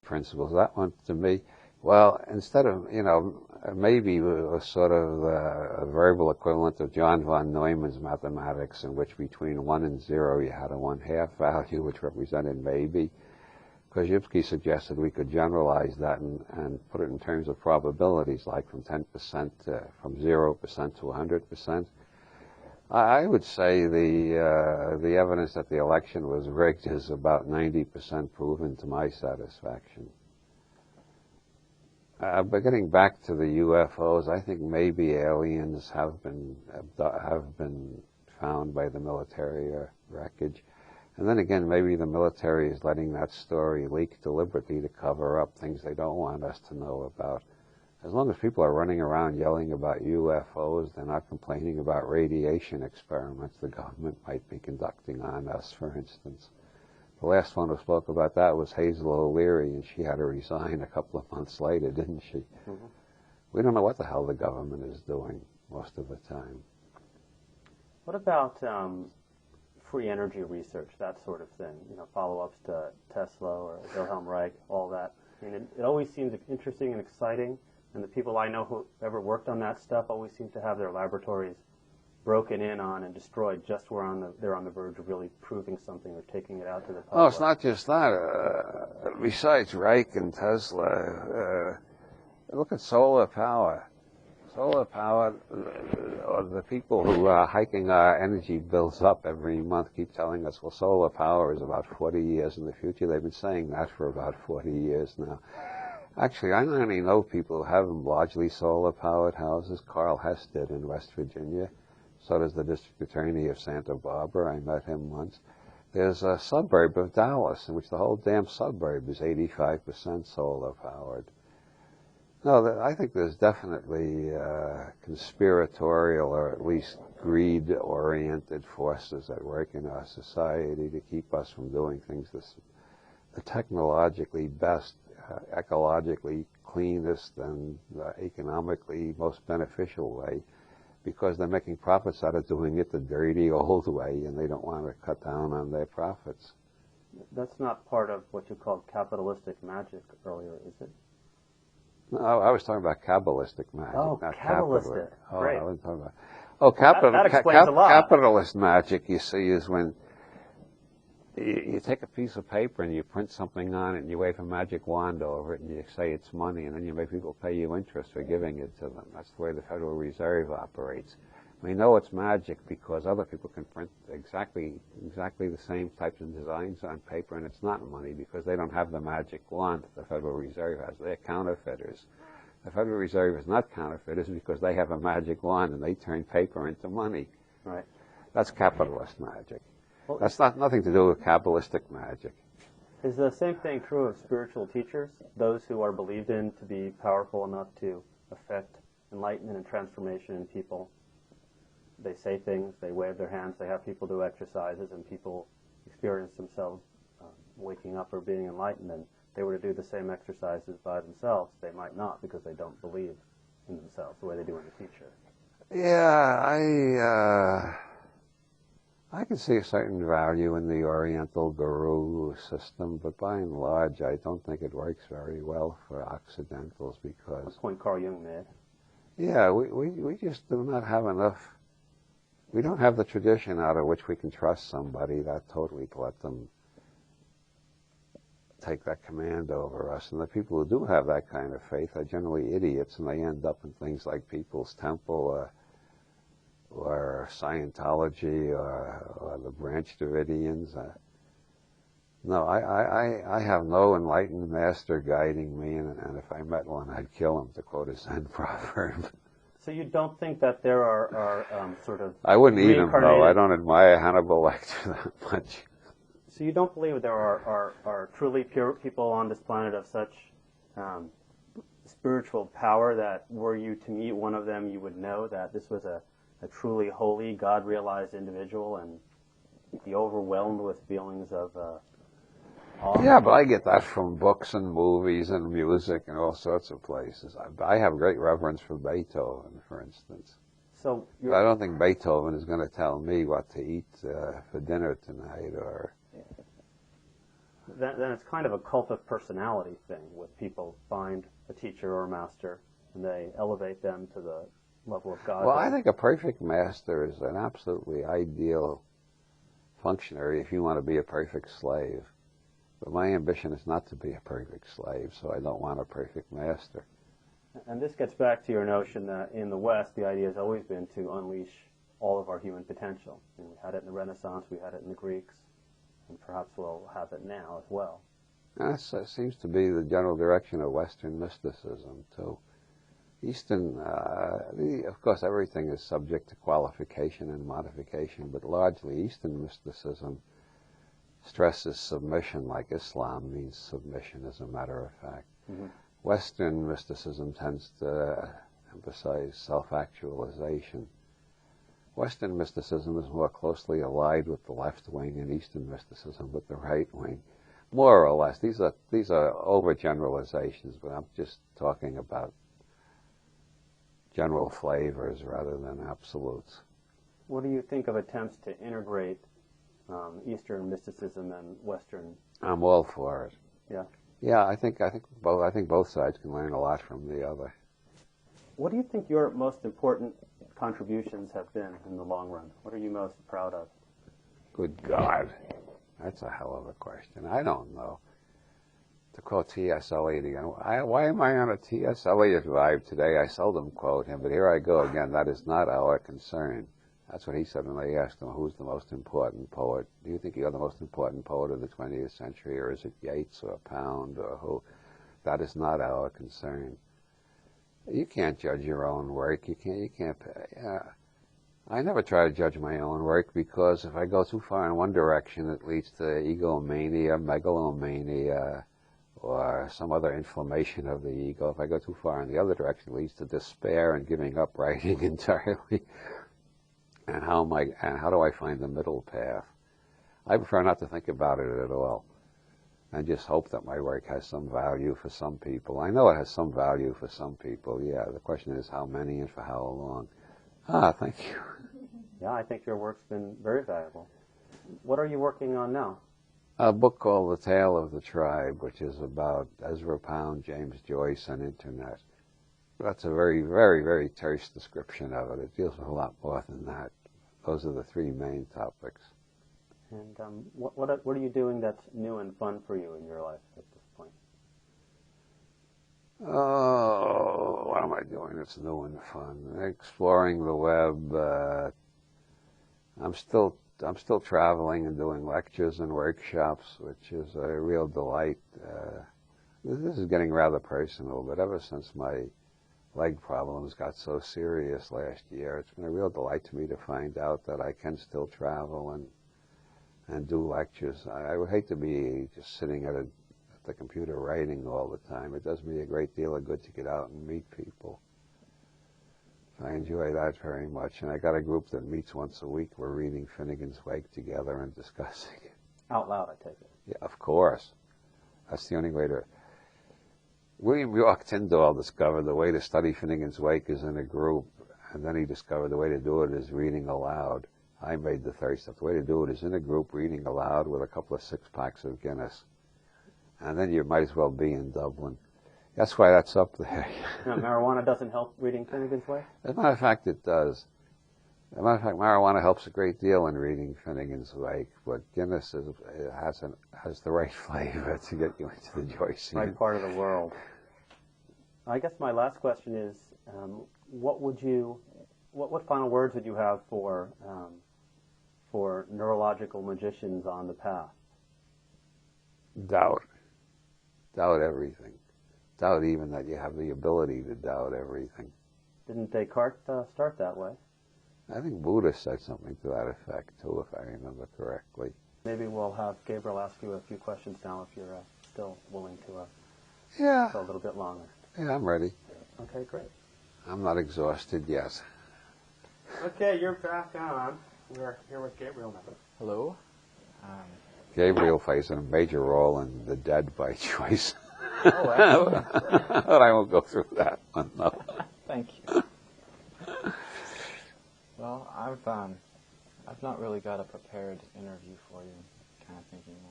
principles. That one, to me, well, instead of, maybe it was sort of a verbal equivalent of John von Neumann's mathematics, in which between 1 and 0 you had a 1/2 value, which represented maybe. Korzybski suggested we could generalize that and put it in terms of probabilities, like from 10% from 0% to 100%. I would say the evidence that the election was rigged is about 90% proven to my satisfaction. But getting back to the UFOs, I think maybe aliens have been found by the military wreckage. And then again, maybe the military is letting that story leak deliberately to cover up things they don't want us to know about. As long as people are running around yelling about UFOs, they're not complaining about radiation experiments the government might be conducting on us, for instance. The last one who spoke about that was Hazel O'Leary, and she had to resign a couple of months later, didn't she? Mm-hmm. We don't know what the hell the government is doing most of the time. What about free energy research, that sort of thing? Follow-ups to Tesla or Wilhelm Reich, all that. I mean, it always seems interesting and exciting, and the people I know who ever worked on that stuff always seem to have their laboratories broken in on and destroyed just where they're on the verge of really proving something or taking it out to the public. Oh, it's not just that. Besides Reich and Tesla, look at solar power. Solar power, the people who are hiking our energy bills up every month keep telling us, well, solar power is about 40 years in the future. They've been saying that for about 40 years now. Actually, I only know people who have largely solar-powered houses. Carl Hess did in West Virginia. So does the district attorney of Santa Barbara. I met him once. There's a suburb of Dallas in which the whole damn suburb is 85% solar-powered. No, I think there's definitely conspiratorial or at least greed-oriented forces at work in our society to keep us from doing things the technologically best, ecologically cleanest, and economically most beneficial way, because they're making profits out of doing it the dirty old way, and they don't want to cut down on their profits. That's not part of what you called capitalistic magic earlier, is it? No, I was talking about Kabbalistic magic, not Kabbalistic. Oh, Great. I wasn't talking about. That explains a lot. Capitalist magic, you see, is when you take a piece of paper and you print something on it and you wave a magic wand over it and you say it's money, and then you make people pay you interest for giving it to them. That's the way the Federal Reserve operates. We know it's magic because other people can print exactly the same types of designs on paper, and it's not money because they don't have the magic wand that the Federal Reserve has. They're counterfeiters. The Federal Reserve is not counterfeiters because they have a magic wand and they turn paper into money. Right. That's capitalist magic. Well, that's nothing to do with Kabbalistic magic. Is the same thing true of spiritual teachers, those who are believed in to be powerful enough to affect enlightenment and transformation in people? They say things, they wave their hands, they have people do exercises, and people experience themselves waking up or being enlightened. And if they were to do the same exercises by themselves, they might not, because they don't believe in themselves the way they do in the teacher. Yeah, I can see a certain value in the Oriental guru system, but by and large, I don't think it works very well for Occidentals because... That's the point Carl Jung made. Yeah, we just do not have enough. We don't have the tradition out of which we can trust somebody that totally to let them take that command over us. And the people who do have that kind of faith are generally idiots, and they end up in things like People's Temple or Scientology or the Branch Davidians. No, I have no enlightened master guiding me, and if I met one, I'd kill him, to quote a Zen proverb. So you don't think that there are sort of... I wouldn't eat him, though. I don't admire Hannibal Lecter that much. So you don't believe there are truly pure people on this planet of such spiritual power that were you to meet one of them, you would know that this was a truly holy, God-realized individual and be overwhelmed with feelings of awe? Yeah, but I get that from books and movies and music and all sorts of places. I have great reverence for Beethoven, for instance. So I don't think Beethoven is going to tell me what to eat for dinner tonight, or then it's kind of a cult of personality thing, with people find a teacher or a master, and they elevate them to the level of God. Well, I think a perfect master is an absolutely ideal functionary if you want to be a perfect slave. But my ambition is not to be a perfect slave, so I don't want a perfect master. And this gets back to your notion that in the West, the idea has always been to unleash all of our human potential. And we had it in the Renaissance, we had it in the Greeks, and perhaps we'll have it now as well. That seems to be the general direction of Western mysticism, too. Eastern, of course, everything is subject to qualification and modification, but largely Eastern mysticism stresses submission, like Islam means submission, as a matter of fact. Mm-hmm. Western mysticism tends to emphasize self-actualization. Western mysticism is more closely allied with the left wing, and Eastern mysticism with the right wing, more or less. These are overgeneralizations, but I'm just talking about general flavors rather than absolutes. What do you think of attempts to integrate Eastern mysticism and Western? I'm all for it. Yeah. Yeah, I think both sides can learn a lot from the other. What do you think your most important contributions have been in the long run? What are you most proud of? Good God, that's a hell of a question. I don't know. To quote T.S. Eliot again, why am I on a T.S. Eliot vibe today? I seldom quote him, but here I go again. That is not our concern. That's what he said when they asked him, who's the most important poet? Do you think you're the most important poet of the 20th century, or is it Yeats or Pound or who? That is not our concern. You can't judge your own work. You can't. I never try to judge my own work, because if I go too far in one direction, it leads to egomania, megalomania, or some other inflammation of the ego. If I go too far in the other direction, it leads to despair and giving up writing entirely. And how do I find the middle path? I prefer not to think about it at all, and just hope that my work has some value for some people. I know it has some value for some people, yeah. The question is how many and for how long. Thank you. Yeah, I think your work's been very valuable. What are you working on now? A book called The Tale of the Tribe, which is about Ezra Pound, James Joyce, and Internet. That's a very, very, very terse description of it. It deals with a lot more than that. Those are the three main topics. And what are you doing that's new and fun for you in your life at this point? Oh, what am I doing that's new and fun? Exploring the web. I'm still traveling and doing lectures and workshops, which is a real delight. This is getting rather personal, but ever since my leg problems got so serious last year, it's been a real delight to me to find out that I can still travel and do lectures. I would hate to be just sitting at the computer writing all the time. It does me a great deal of good to get out and meet people. I enjoy that very much. And I got a group that meets once a week. We're reading Finnegan's Wake together and discussing it. Out loud, I take it. Yeah, of course. That's the only way to... William York Tyndall discovered the way to study Finnegan's Wake is in a group, and then he discovered the way to do it is reading aloud. I made the third step. The way to do it is in a group, reading aloud with a couple of six-packs of Guinness. And then you might as well be in Dublin. That's why that's up there. Now, marijuana doesn't help reading Finnegan's Wake? As a matter of fact, it does. As a matter of fact, marijuana helps a great deal in reading Finnegan's Wake, but Guinness has the right flavor to get you into the Joycean. Right part of the world. I guess my last question is, what final words would you have for neurological magicians on the path? Doubt. Doubt everything. Doubt even that you have the ability to doubt everything. Didn't Descartes start that way? I think Buddha said something to that effect, too, if I remember correctly. Maybe we'll have Gabriel ask you a few questions now if you're still willing to Yeah. go a little bit longer. Yeah, I'm ready. Okay, great. I'm not exhausted yet. Okay, you're back on. We're here with Gabriel now. Hello. Gabriel plays a major role in The Dead by choice. Oh, excellent. But I won't go through that one, no. Thank you. Well, I've not really got a prepared interview for you. Kind of thinking more